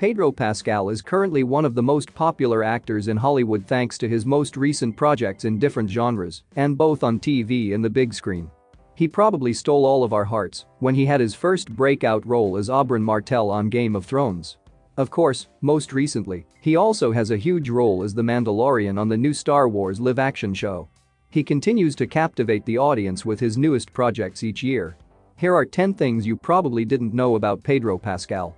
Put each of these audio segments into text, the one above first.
Pedro Pascal is currently one of the most popular actors in Hollywood thanks to his most recent projects in different genres and both on TV and the big screen. He probably stole all of our hearts when he had his first breakout role as Oberyn Martell on Game of Thrones. Of course, most recently, he also has a huge role as the Mandalorian on the new Star Wars live-action show. He continues to captivate the audience with his newest projects each year. Here are 10 things you probably didn't know about Pedro Pascal.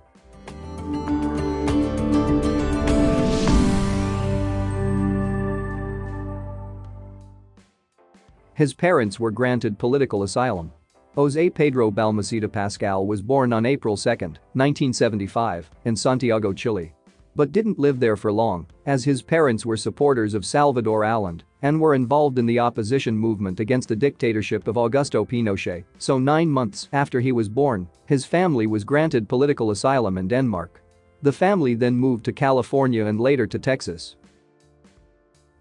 His parents were granted political asylum. José Pedro Balmaceda Pascal was born on April 2, 1975, in Santiago, Chile. But didn't live there for long, as his parents were supporters of Salvador Allende and were involved in the opposition movement against the dictatorship of Augusto Pinochet, so 9 months after he was born, his family was granted political asylum in Denmark. The family then moved to California and later to Texas.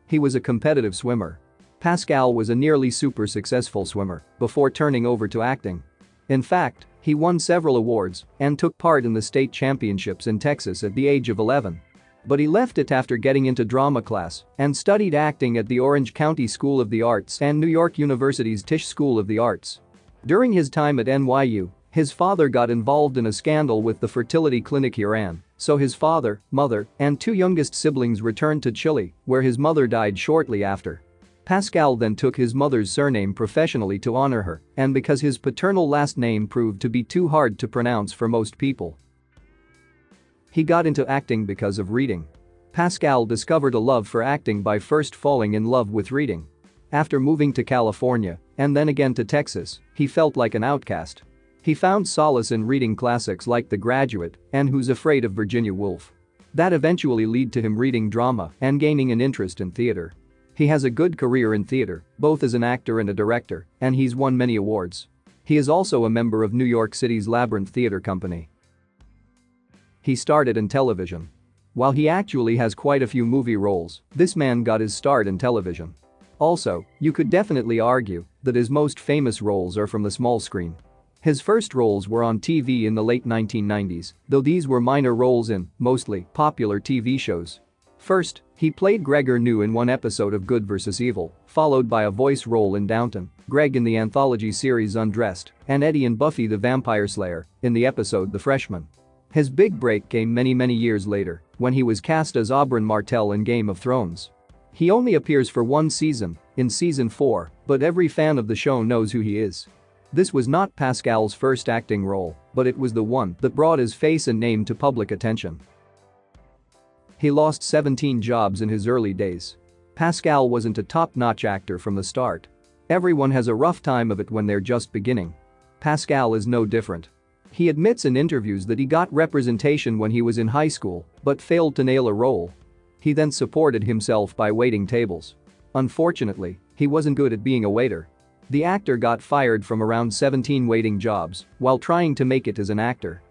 He was a competitive swimmer. Pascal was a nearly super successful swimmer before turning over to acting. In fact, he won several awards and took part in the state championships in Texas at the age of 11. But he left it after getting into drama class and studied acting at the Orange County School of the Arts and New York University's Tisch School of the Arts. During his time at NYU, his father got involved in a scandal with the fertility clinic he ran, so his father, mother, and 2 youngest siblings returned to Chile, where his mother died shortly after. Pascal then took his mother's surname professionally to honor her and because his paternal last name proved to be too hard to pronounce for most people. He got into acting because of reading. Pascal discovered a love for acting by first falling in love with reading. After moving to California and then again to Texas, he felt like an outcast. He found solace in reading classics like The Graduate and Who's Afraid of Virginia Woolf. That eventually led to him reading drama and gaining an interest in theater. He has a good career in theater, both as an actor and a director, and he's won many awards. He is also a member of New York City's Labyrinth Theater Company. He started in television. While he actually has quite a few movie roles, this man got his start in television. Also, you could definitely argue that his most famous roles are from the small screen. His first roles were on TV in the late 1990s, though these were minor roles in, mostly, popular TV shows. First, he played Gregor New in one episode of Good vs. Evil, followed by a voice role in Downton, Greg in the anthology series Undressed, and Eddie in Buffy the Vampire Slayer in the episode The Freshman. His big break came many years later when he was cast as Oberyn Martell in Game of Thrones. He only appears for one season, in season 4, but every fan of the show knows who he is. This was not Pascal's first acting role, but it was the one that brought his face and name to public attention. He lost 17 jobs in his early days. Pascal wasn't a top-notch actor from the start. Everyone has a rough time of it when they're just beginning. Pascal is no different. He admits in interviews that he got representation when he was in high school but failed to nail a role. He then supported himself by waiting tables. Unfortunately, he wasn't good at being a waiter. The actor got fired from around 17 waiting jobs while trying to make it as an actor.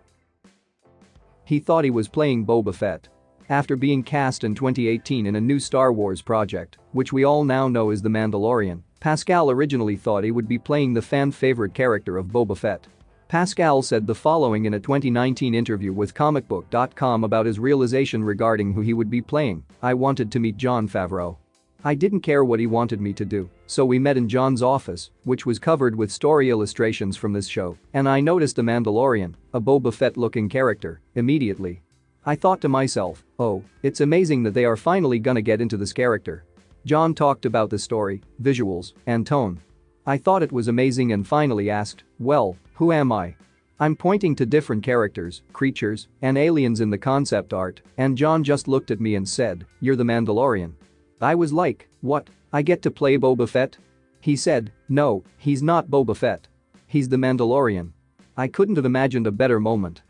He thought he was playing Boba Fett. After being cast in 2018 in a new Star Wars project, which we all now know as The Mandalorian, Pascal originally thought he would be playing the fan-favorite character of Boba Fett. Pascal said the following in a 2019 interview with comicbook.com about his realization regarding who he would be playing: "I wanted to meet Jon Favreau. I didn't care what he wanted me to do, so we met in Jon's office, which was covered with story illustrations from this show, and I noticed the Mandalorian, a Boba Fett-looking character, immediately. I thought to myself, oh, it's amazing that they are finally gonna get into this character." Jon talked about the story, visuals, and tone. "I thought it was amazing and finally asked, well, who am I? I'm pointing to different characters, creatures, and aliens in the concept art, and Jon just looked at me and said, 'You're the Mandalorian.' I was like, what? I get to play Boba Fett?" He said, "No, he's not Boba Fett. He's the Mandalorian." I couldn't have imagined a better moment.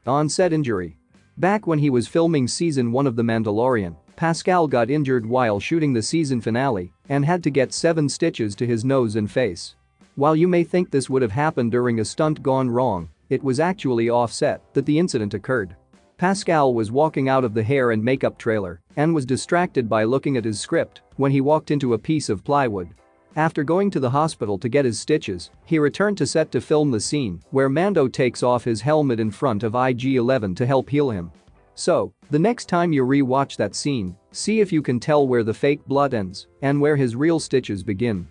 On-set injury. Back when he was filming season 1 of The Mandalorian, Pascal got injured while shooting the season finale and had to get 7 stitches to his nose and face. While you may think this would have happened during a stunt gone wrong, it was actually off-set that the incident occurred. Pascal was walking out of the hair and makeup trailer and was distracted by looking at his script when he walked into a piece of plywood. After going to the hospital to get his stitches, he returned to set to film the scene where Mando takes off his helmet in front of IG-11 to help heal him. So, the next time you re-watch that scene, see if you can tell where the fake blood ends and where his real stitches begin.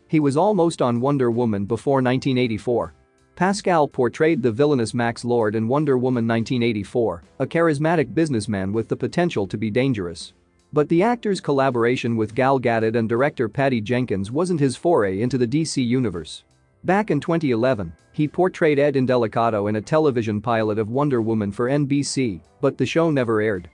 He was almost on Wonder Woman before 1984. Pascal portrayed the villainous Max Lord in Wonder Woman 1984, a charismatic businessman with the potential to be dangerous. But the actor's collaboration with Gal Gadot and director Patty Jenkins wasn't his foray into the DC universe. Back in 2011, he portrayed Ed Indelicato in a television pilot of Wonder Woman for NBC, but the show never aired.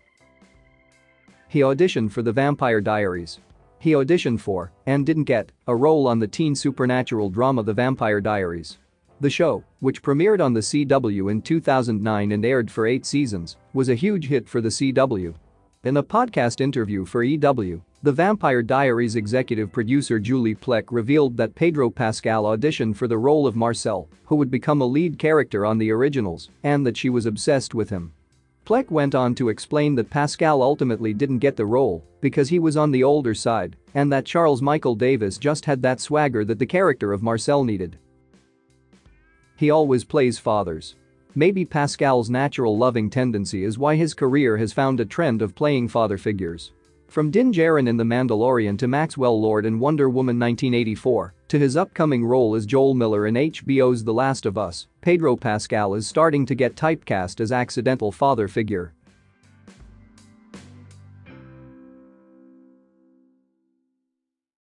He auditioned for the Vampire Diaries. He auditioned for, and didn't get, a role on the teen supernatural drama The Vampire Diaries. The show, which premiered on the CW in 2009 and aired for 8 seasons, was a huge hit for the CW. In a podcast interview for EW, The Vampire Diaries executive producer Julie Plec revealed that Pedro Pascal auditioned for the role of Marcel, who would become a lead character on the originals, and that she was obsessed with him. Plec went on to explain that Pascal ultimately didn't get the role because he was on the older side and that Charles Michael Davis just had that swagger that the character of Marcel needed. He always plays fathers. Maybe Pascal's natural loving tendency is why his career has found a trend of playing father figures. From Din Djarin in The Mandalorian to Maxwell Lord in Wonder Woman 1984 to his upcoming role as Joel Miller in HBO's The Last of Us, Pedro Pascal is starting to get typecast as accidental father figure.